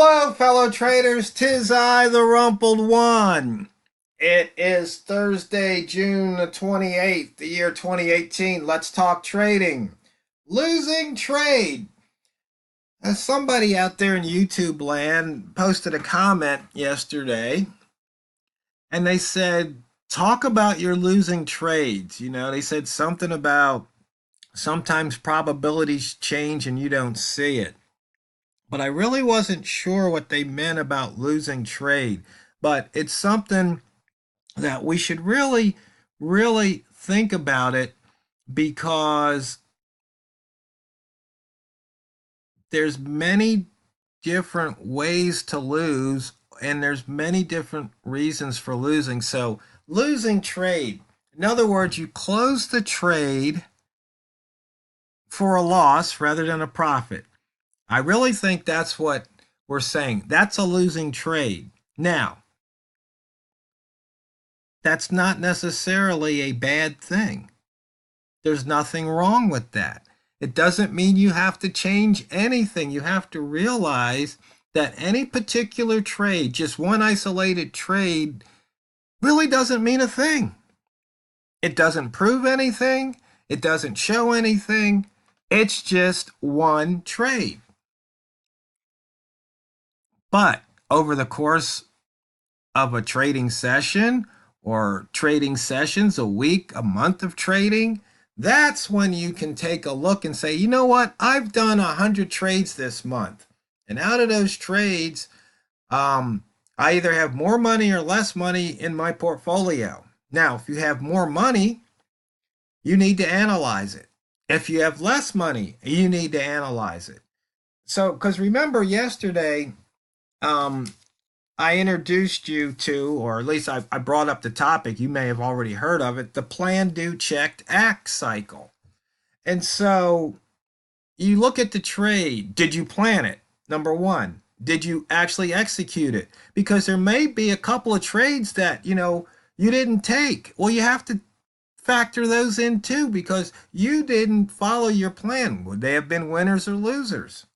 Hello, fellow traders. 'Tis I, the Rumpled One. It is Thursday, June the 28th, the year 2018. Let's talk trading. Losing trade. Somebody out there in YouTube land posted a comment yesterday, and they said, talk about your losing trades. They said something about sometimes probabilities change and you don't see it. But I really wasn't sure what they meant about losing trade. But it's something that we should really, really think about it, because there's many different ways to lose and there's many different reasons for losing. So losing trade, in other words, you close the trade for a loss rather than a profit. I really think that's what we're saying. That's a losing trade. Now, that's not necessarily a bad thing. There's nothing wrong with that. It doesn't mean you have to change anything. You have to realize that any particular trade, just one isolated trade, really doesn't mean a thing. It doesn't prove anything. It doesn't show anything. It's just one trade. But over the course of a trading session or trading sessions, a week, a month of trading, that's when you can take a look and say, you know what, I've done 100 trades this month. And out of those trades, I either have more money or less money in my portfolio. Now, if you have more money, you need to analyze it. If you have less money, you need to analyze it. So, because remember yesterday, I introduced you to, or at least I brought up the topic, you may have already heard of it, the plan, do, checked, act cycle. And so you look at the trade. Did you plan it? Number one. Did you actually execute it? Because there may be a couple of trades that, you didn't take. Well, you have to factor those in too, because you didn't follow your plan. Would they have been winners or losers?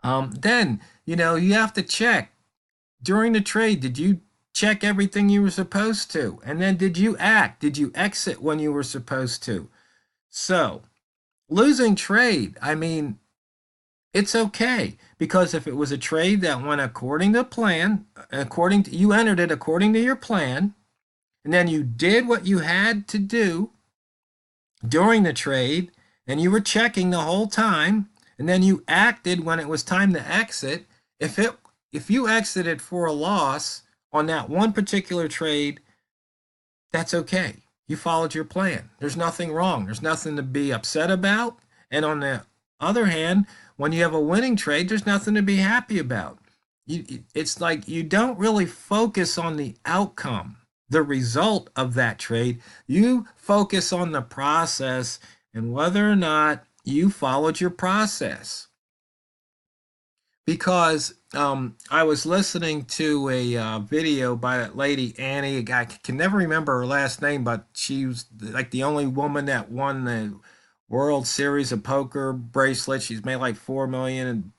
Then, you have to check. During the trade, did you check everything you were supposed to? And then did you act? Did you exit when you were supposed to? So, losing trade, I mean, it's okay, because if it was a trade that went according to plan, you entered it according to your plan, and then you did what you had to do during the trade, and you were checking the whole time, and then you acted when it was time to exit. If you exited for a loss on that one particular trade, that's okay. You followed your plan. There's nothing wrong. There's nothing to be upset about. And on the other hand, when you have a winning trade, there's nothing to be happy about. It's like you don't really focus on the outcome, the result of that trade. You focus on the process and whether or not you followed your process. Because I was listening to a video by that lady, Annie. I can never remember her last name, but she was like the only woman that won the World Series of Poker bracelet. She's made like $4 million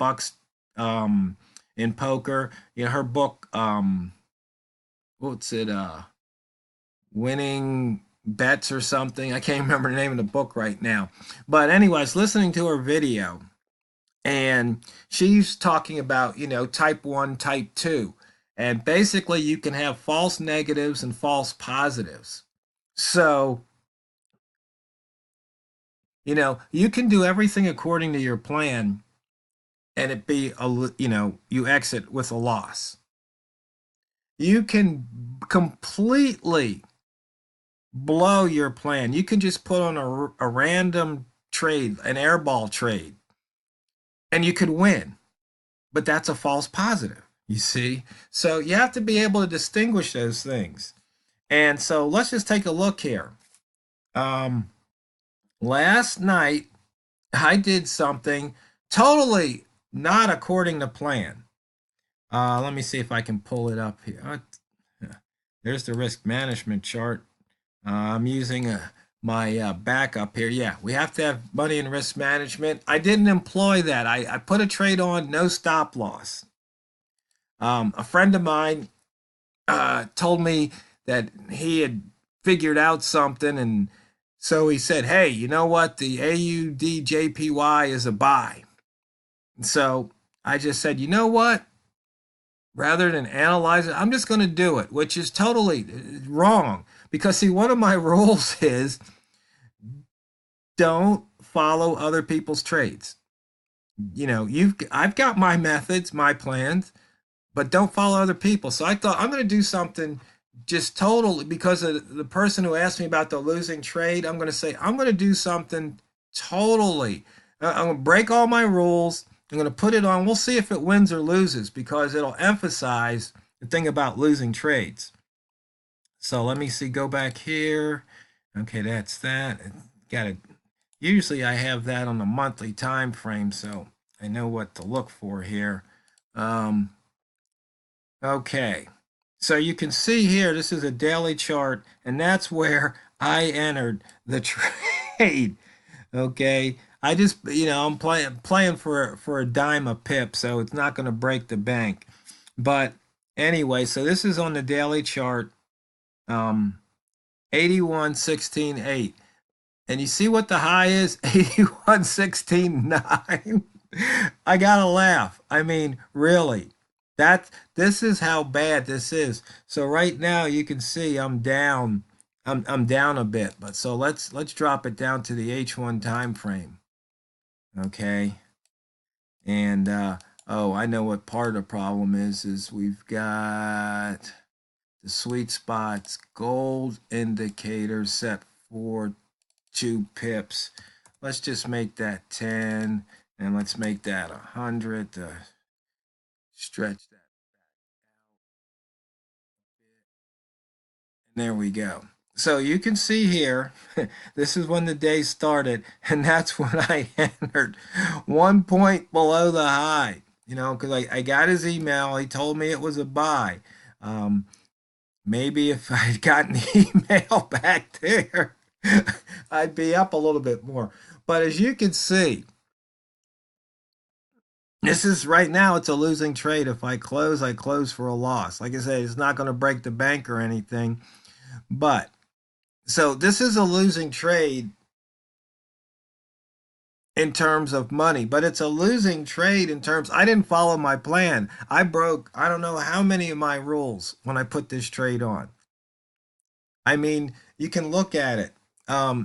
in poker. Her book, what's it, Winning Bets or something. I can't remember the name of the book right now. But anyways, listening to her video, and she's talking about, type 1, type 2. And basically, you can have false negatives and false positives. So, you can do everything according to your plan and it be, you exit with a loss. You can completely blow your plan. You can just put on a random trade, an airball trade, and you could win, but that's a false positive, you see? So you have to be able to distinguish those things. And so let's just take a look here. Last night, I did something totally not according to plan. Let me see if I can pull it up here. There's the risk management chart. I'm using my backup here. Yeah, we have to have money in risk management. I didn't employ that. I put a trade on, no stop loss. A friend of mine told me that he had figured out something, and so he said, "Hey, you know what? The AUDJPY is a buy." And so I just said, "You know what? Rather than analyze it, I'm just going to do it," which is totally wrong. Because see, one of my rules is don't follow other people's trades. I've got my methods, my plans, but don't follow other people. So I thought I'm going to do something just totally because of the person who asked me about the losing trade. I'm going to say I'm going to do something totally. I'm going to break all my rules. I'm going to put it on. We'll see if it wins or loses because it'll emphasize the thing about losing trades. So let me see. Go back here. Okay, that's that. Got it. Usually I have that on a monthly time frame, so I know what to look for here. Um, Okay, so you can see here, this is a daily chart, and that's where I entered the trade. Okay, I just, I'm playing for a dime a pip, so it's not going to break the bank. But anyway, so this is on the daily chart, 81.16.8. And you see what the high is? 81.16.9. I gotta laugh. I mean, really. This is how bad this is. So right now you can see I'm down. I'm down a bit, but so let's drop it down to the H1 time frame. Okay. And oh, I know what part of the problem is we've got the sweet spots gold indicator set for 2 pips. Let's just make that 10 and let's make that 100 to stretch that. And there we go. So you can see here, this is when the day started, and that's when I entered 1 point below the high. Because I got his email. He told me it was a buy. Um, Maybe if I'd gotten the email back there, I'd be up a little bit more. But as you can see, this is right now, it's a losing trade. If I close for a loss. Like I said, it's not going to break the bank or anything. But so this is a losing trade in terms of money, but it's a losing trade in terms I didn't follow my plan. I broke I don't know how many of my rules when I put this trade on. I mean, you can look at it.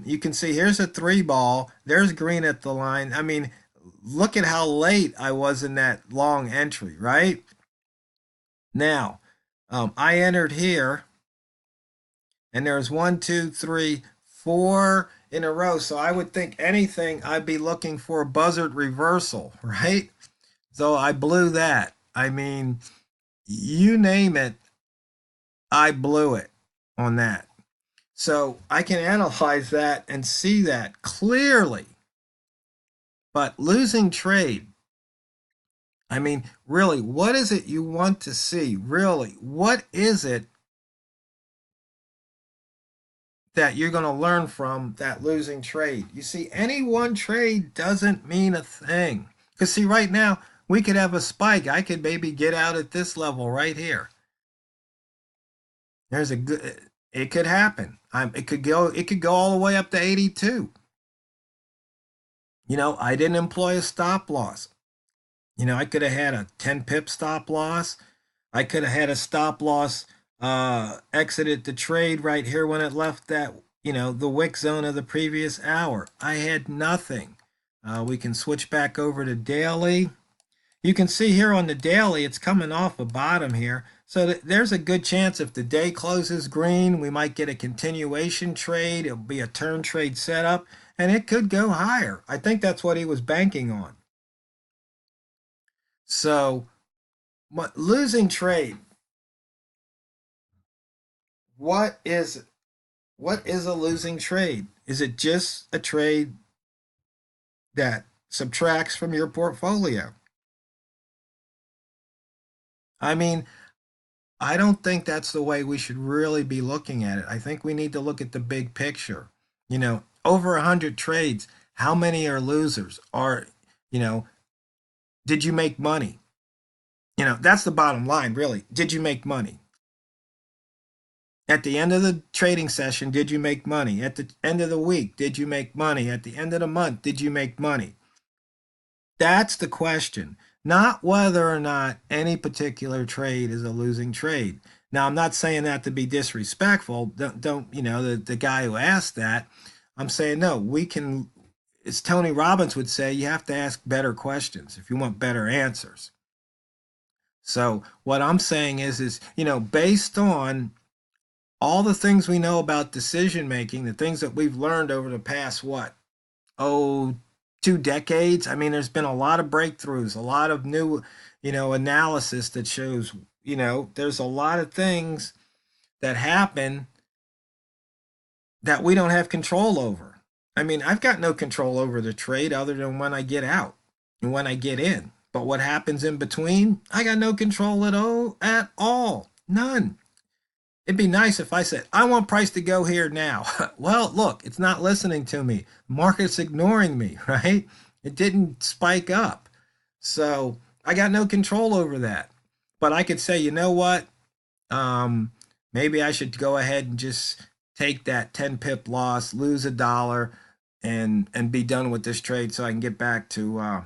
You can see here's a 3 ball. There's green at the line. I mean, look at how late I was in that long entry, right? Now, I entered here, and there's 1, 2, 3, 4 in a row. So I would think anything, I'd be looking for a buzzard reversal, right? So I blew that. I mean, you name it, I blew it on that. So I can analyze that and see that clearly. But losing trade, I mean, really, what is it you want to see? Really, what is it that you're going to learn from that losing trade? You see, any one trade doesn't mean a thing. Because, see, right now, we could have a spike. I could maybe get out at this level right here. There's a good, it could happen. It could go all the way up to 82. I didn't employ a stop loss. I could have had a 10 pip stop loss. I could have had a stop loss, exited the trade right here when it left that, the wick zone of the previous hour. I had nothing. We can switch back over to daily. You can see here on the daily, it's coming off a bottom here. So there's a good chance if the day closes green, we might get a continuation trade. It'll be a turn trade setup, and it could go higher. I think that's what he was banking on. So, losing trade, what is what is a losing trade? Is it just a trade that subtracts from your portfolio? I mean, I don't think that's the way we should really be looking at it. I think we need to look at the big picture. Over 100 trades, how many are losers? Or, you know, did you make money? That's the bottom line, really. Did you make money? At the end of the trading session, did you make money? At the end of the week, did you make money? At the end of the month, did you make money? That's the question, not whether or not any particular trade is a losing trade. Now, I'm not saying that to be disrespectful. Don't the guy who asked that. I'm saying no, we can, as Tony Robbins would say, you have to ask better questions if you want better answers. So what I'm saying is, based on all the things we know about decision making, the things that we've learned over the past, oh, 2 decades. I mean, there's been a lot of breakthroughs, a lot of new, analysis that shows, there's a lot of things that happen that we don't have control over. I mean, I've got no control over the trade other than when I get out and when I get in. But what happens in between, I got no control at all. None. It'd be nice if I said, I want price to go here now. Well, look, it's not listening to me. Market's ignoring me, right? It didn't spike up. So I got no control over that. But I could say, you know what? Maybe I should go ahead and just take that 10 pip loss, lose $1, and be done with this trade so I can get back to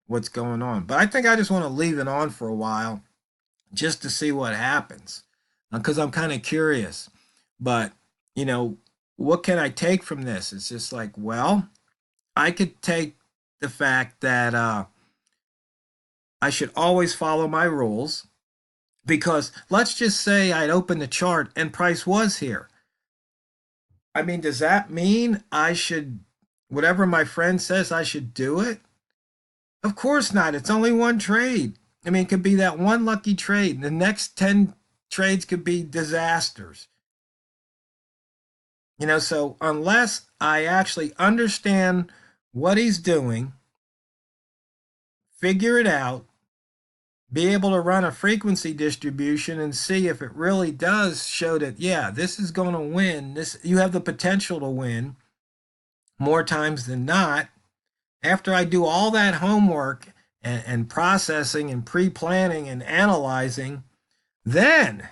what's going on. But I think I just want to leave it on for a while just to see what happens because I'm kind of curious. But, what can I take from this? It's just like, well, I could take the fact that I should always follow my rules because let's just say I'd open the chart and price was here. I mean, does that mean I should, whatever my friend says, I should do it? Of course not. It's only one trade. I mean, it could be that one lucky trade. The next 10 trades could be disasters. So unless I actually understand what he's doing, figure it out, be able to run a frequency distribution and see if it really does show that, yeah, this is going to win. You have the potential to win more times than not. After I do all that homework and processing and pre-planning and analyzing, then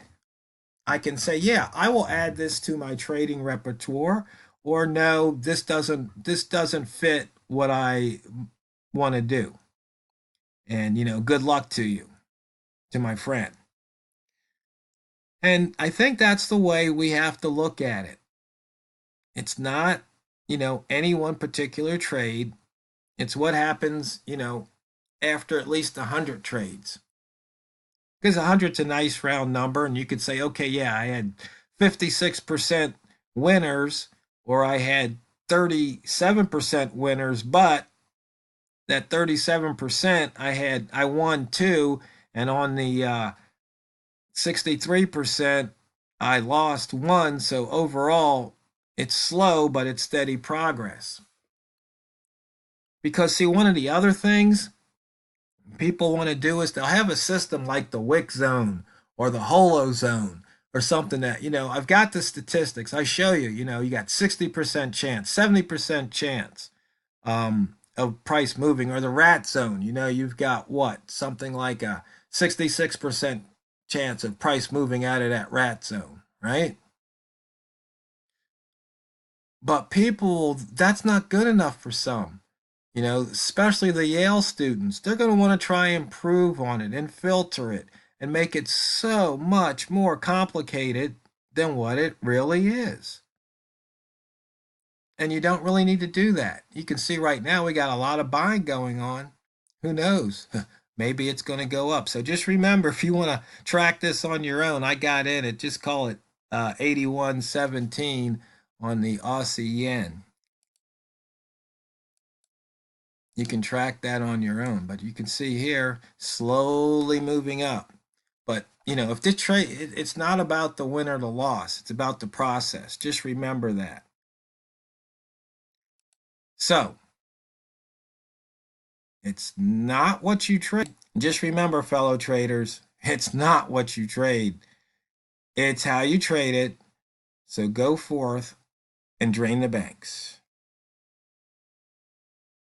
I can say, yeah, I will add this to my trading repertoire, or no, this doesn't fit what I want to do. And good luck to you, to my friend. And I think that's the way we have to look at it. It's not, any one particular trade. It's what happens, after at least 100 trades. Because 100's a nice round number, and you could say, okay, yeah, I had 56% winners, or I had 37% winners, but that 37% I won 2, and on the 63% I lost 1. So overall, it's slow, but it's steady progress. Because see, one of the other things people want to do is they'll have a system like the Wick zone or the Holo zone or something that, I've got the statistics. I show you, you got 60% chance, 70% chance of price moving, or the rat zone. You've got something like a 66% chance of price moving out of that rat zone, right? But people, that's not good enough for some. Especially the Yale students, they're going to want to try and improve on it and filter it and make it so much more complicated than what it really is. And you don't really need to do that. You can see right now we got a lot of buying going on. Who knows? Maybe it's going to go up. So just remember, if you want to track this on your own, I got in it. Just call it 81.17 on the Aussie yen. You can track that on your own, but you can see here slowly moving up. But if this trade, it's not about the win or the loss, it's about the process. Just remember that. So it's not what you trade. Just remember, fellow traders, it's not what you trade, it's how you trade it. So go forth and drain the banks.